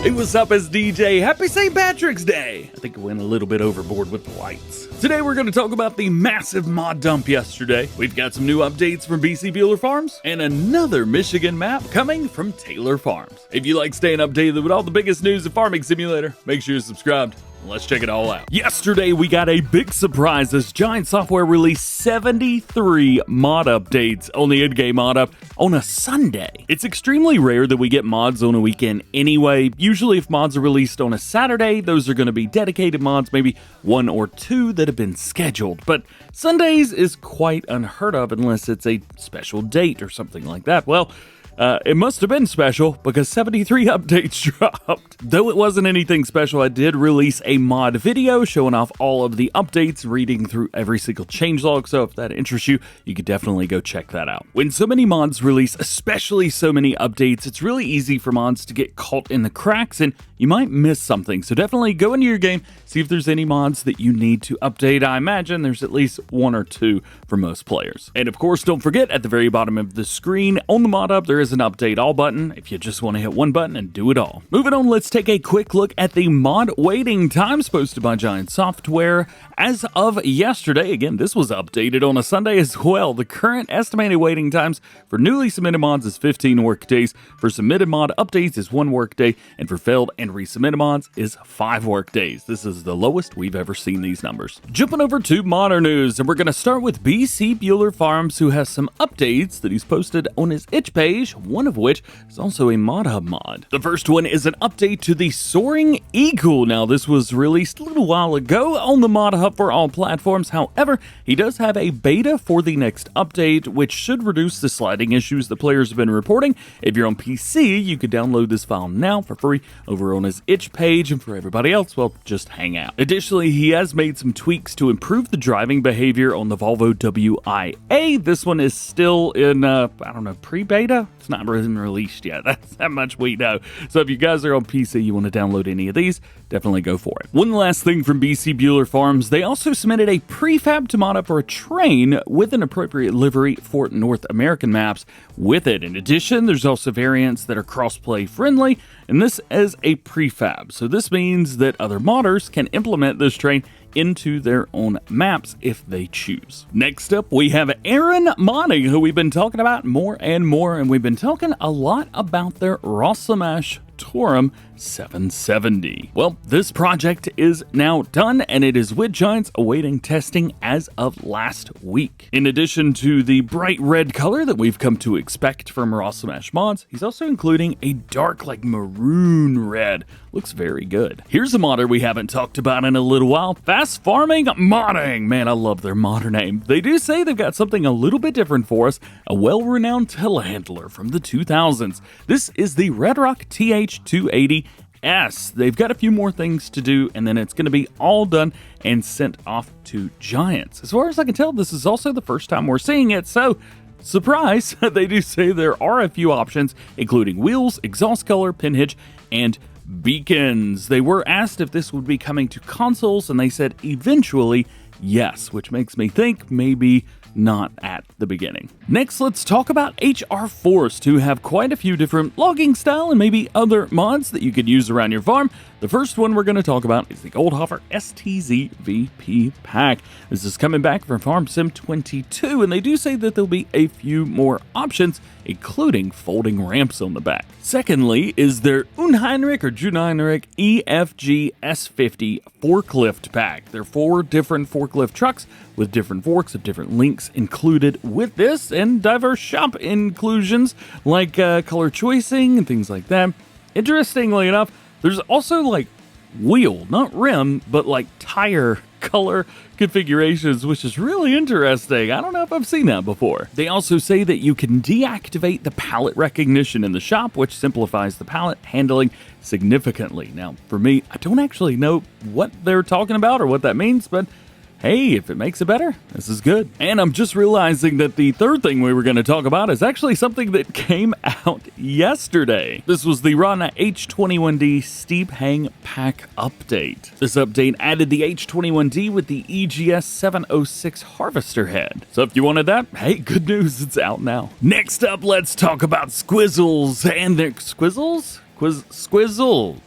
Hey, what's up? It's DJ. Happy St. Patrick's Day. I think I went a little bit overboard with the lights. Today we're going to talk about the massive mod dump yesterday. We've got some new updates from Bcbuhler Farms and another Michigan map coming from TaylorFarms. If you like staying updated with all the biggest news of Farming Simulator, make sure you're subscribed. Let's check it all out. Yesterday, we got a big surprise as Giant Software released 73 mod updates on the in-game mod up on a Sunday. It's extremely rare that we get mods on a weekend anyway. Usually, if mods are released on a Saturday, those are going to be dedicated mods, maybe one or two that have been scheduled. But Sundays is quite unheard of unless it's a special date or something like that. Well, it must have been special because 73 updates dropped. Though it wasn't anything special, I did release a mod video showing off all of the updates, reading through every single changelog, so if that interests you, you could definitely go check that out. When so many mods release, especially so many updates, it's really easy for mods to get caught in the cracks and you might miss something. So definitely go into your game, see if there's any mods that you need to update. I imagine there's at least one or two for most players. And of course, don't forget at the very bottom of the screen on the mod up, there is an update all button if you just want to hit one button and do it all. Moving on, let's take a quick look at the mod waiting times posted by Giant Software. As of yesterday, again, this was updated on a Sunday as well. The current estimated waiting times for newly submitted mods is 15 work days. For submitted mod updates is 1 work day, and for failed and resubmitted mods is 5 work days. This is the lowest we've ever seen these numbers. Jumping over to modern news, and we're going to start with Bcbuhler Farms, who has some updates that he's posted on his itch page, one of which is also a mod hub mod. The first one is an update to the Soaring Eagle. Now, this was released a little while ago on the mod hub for all platforms. However, he does have a beta for the next update, which should reduce the sliding issues the players have been reporting. If you're on PC, you could download this file now for free over on his itch page, and for everybody else, well, just hang out. Additionally, he has made some tweaks to improve the driving behavior on the Volvo WIA. This one is still in, pre-beta? It's not been released yet. That's how much we know. So if you guys are on PC, you want to download any of these, definitely go for it. One last thing from Bcbuhler Farms, they also submitted a prefab to mod up for a train with an appropriate livery for North American maps with it. In addition, there's also variants that are crossplay friendly, and this is a prefab. So this means that other modders can implement this train into their own maps if they choose. Next up, we have Ahran Modding, who we've been talking about more and more, and we've been talking a lot about their RossN 770. Well, this project is now done, and it is with Giants awaiting testing as of last week. In addition to the bright red color that we've come to expect from RossN Mods, he's also including a dark, like maroon red. Looks very good. Here's a modder we haven't talked about in a little while, Fast Farming Modding. Man, I love their modder name. They do say they've got something a little bit different for us, a well-renowned telehandler from the 2000s. This is the Redrock TH280S. They've got a few more things to do, and then it's going to be all done and sent off to Giants. As far as I can tell, this is also the first time we're seeing it, so surprise, they do say there are a few options, including wheels, exhaust color, pin hitch, and beacons. They were asked if this would be coming to consoles, and they said eventually yes, which makes me think maybe not at the beginning. Next, let's talk about HR Forst, who have quite a few different logging style and maybe other mods that you could use around your farm. The first one we're going to talk about is the Goldhofer STZ VP pack. This is coming back from Farm Sim 22, and they do say that there'll be a few more options, including folding ramps on the back. Secondly is their Unheinrich or Junheinrich EFG S50 forklift pack. They're 4 different forklift trucks with different forks of different lengths included with this, and diverse shop inclusions like color choicing and things like that. Interestingly enough, there's also like wheel, not rim, but like tire color configurations, which is really interesting. I don't know if I've seen that before. They also say that you can deactivate the pallet recognition in the shop, which simplifies the pallet handling significantly. Now, for me, I don't actually know what they're talking about or what that means, but hey, if it makes it better, this is good. And I'm just realizing that the third thing we were going to talk about is actually something that came out yesterday. This was the Run H21D Steep Hang Pack update. This update added the H21D with the EGS 706 harvester head. So if you wanted that, hey, good news, it's out now. Next up, let's talk about Squigglze and their Squigglze? Squigglze.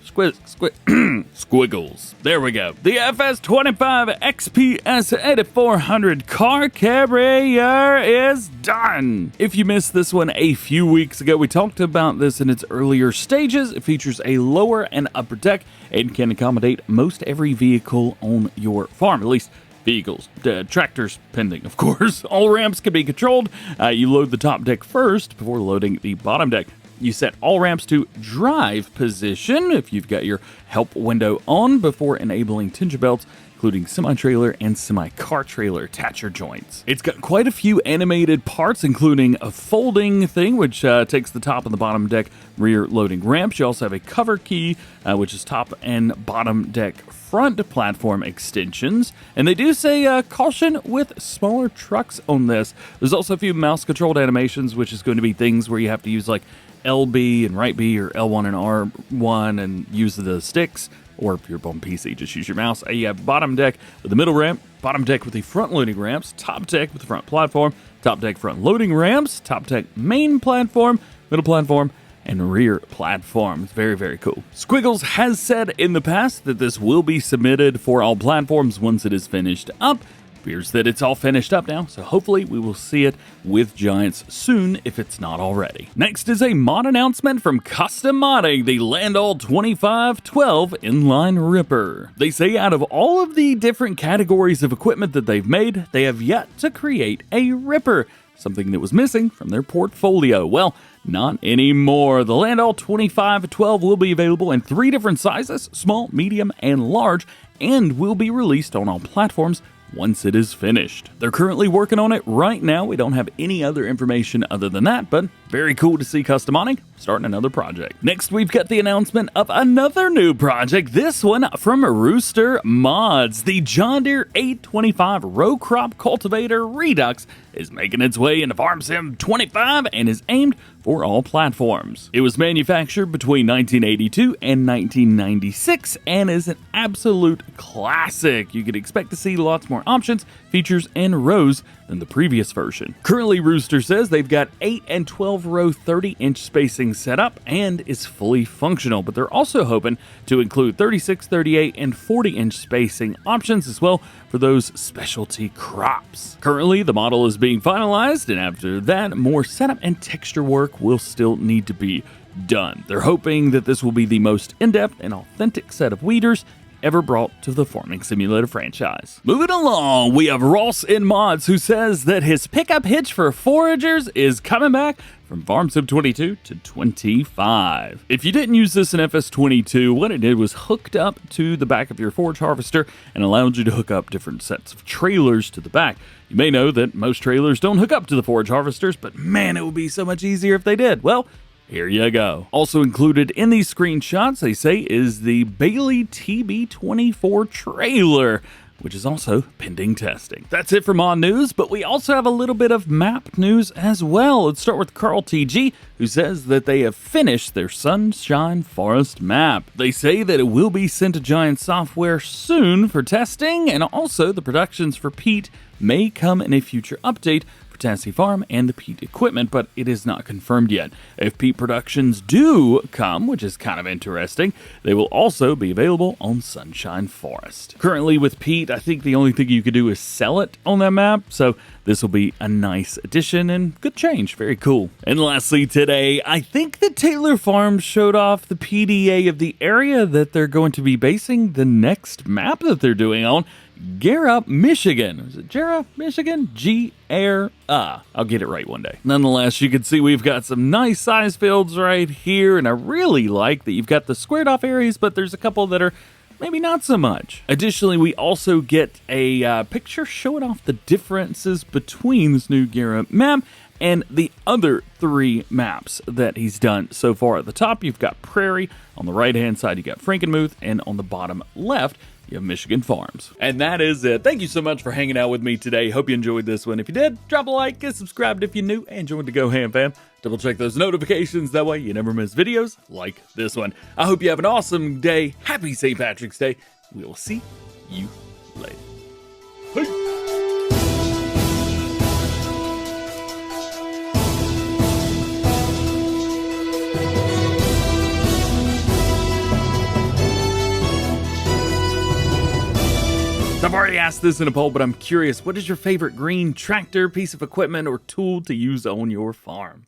Squigglze. There we go. The FS25 XPS 8400 car carrier is done. If you missed this one a few weeks ago, we talked about this in its earlier stages. It features a lower and upper deck and can accommodate most every vehicle on your farm, at least vehicles, tractors pending, of course. All ramps can be controlled. You load the top deck first before loading the bottom deck. You set all ramps to drive position if you've got your help window on before enabling tension belts, including semi-trailer and semi-car trailer attacher joints. It's got quite a few animated parts, including a folding thing, which takes the top and the bottom deck rear loading ramps. You also have a cover key, which is top and bottom deck front platform extensions. And they do say caution with smaller trucks on this. There's also a few mouse-controlled animations, which is going to be things where you have to use like LB and right B or L1 and R1 and use the sticks, or if you're on PC, just use your mouse. You have bottom deck with the middle ramp, bottom deck with the front loading ramps, top deck with the front platform, top deck front loading ramps, top deck main platform, middle platform, and rear platform. It's very, very cool. Squigglze has said in the past that this will be submitted for all platforms once it is finished up. Appears that it's all finished up now, so hopefully we will see it with Giants soon if it's not already. Next is a mod announcement from Custom Modding, the Landall 2512 inline ripper. They say out of all of the different categories of equipment that they've made, they have yet to create a ripper, something that was missing from their portfolio. Well, not anymore. The Landall 2512 will be available in 3 different sizes, small, medium, and large, and will be released on all platforms once it is finished. They're currently working on it right now. We don't have any other information other than that, but very cool to see Custom Modding starting another project. Next, we've got the announcement of another new project, this one from Rooster Mods. The John Deere 825 row crop cultivator Redux is making its way into Farm Sim 25 and is aimed for all platforms. It was manufactured between 1982 and 1996 and is an absolute classic. You could expect to see lots more options, features, and rows than the previous version. Currently, Rooster says they've got 8 and 12 row 30-inch spacing set up and is fully functional, but they're also hoping to include 36, 38, and 40-inch spacing options as well for those specialty crops. Currently, the model is being finalized, and after that, more setup and texture work will still need to be done. They're hoping that this will be the most in-depth and authentic set of weeders ever brought to the farming simulator franchise. Moving along, we have RossN Mods, who says that his pickup hitch for foragers is coming back from Farm Sim 22 to 25. If you didn't use this in FS22, what it did was hooked up to the back of your forage harvester and allowed you to hook up different sets of trailers to the back. You may know that most trailers don't hook up to the forage harvesters, but man, it would be so much easier if they did. Well, here you go. Also included in these screenshots, they say, is the Bailey TB24 trailer, which is also pending testing. That's it for mod news, but we also have a little bit of map news as well. Let's start with CarlTG, who says that they have finished their Sunshine Forest map. They say that it will be sent to Giant Software soon for testing, and also the productions for Pete may come in a future update for Tassie Farm and the Pete equipment, but it is not confirmed yet. If Pete productions do come, which is kind of interesting, they will also be available on Sunshine Forest. Currently with Pete, I think the only thing you could do is sell it on that map, so this will be a nice addition and good change. Very cool. And lastly today, I think that TaylorFarms showed off the PDA of the area that they're going to be basing the next map that they're doing on. Gera, Michigan. Is it Gera, Michigan? G-R-A. I'll get it right one day. Nonetheless, you can see we've got some nice size fields right here, and I really like that you've got the squared off areas, but there's a couple that are maybe not so much. Additionally, we also get a picture showing off the differences between this new Gera map and the other 3 maps that he's done so far. At the top, you've got Prairie. On the right-hand side, you got Frankenmuth, and on the bottom left, you have Michigan Farms. And that is it. Thank you so much for hanging out with me today. Hope you enjoyed this one. If you did, drop a like, get subscribed if you're new, and join the DjGoHam fam. Double check those notifications. That way you never miss videos like this one. I hope you have an awesome day. Happy St. Patrick's Day. We will see you later. Peace. So I've already asked this in a poll, but I'm curious, what is your favorite green tractor, piece of equipment, or tool to use on your farm?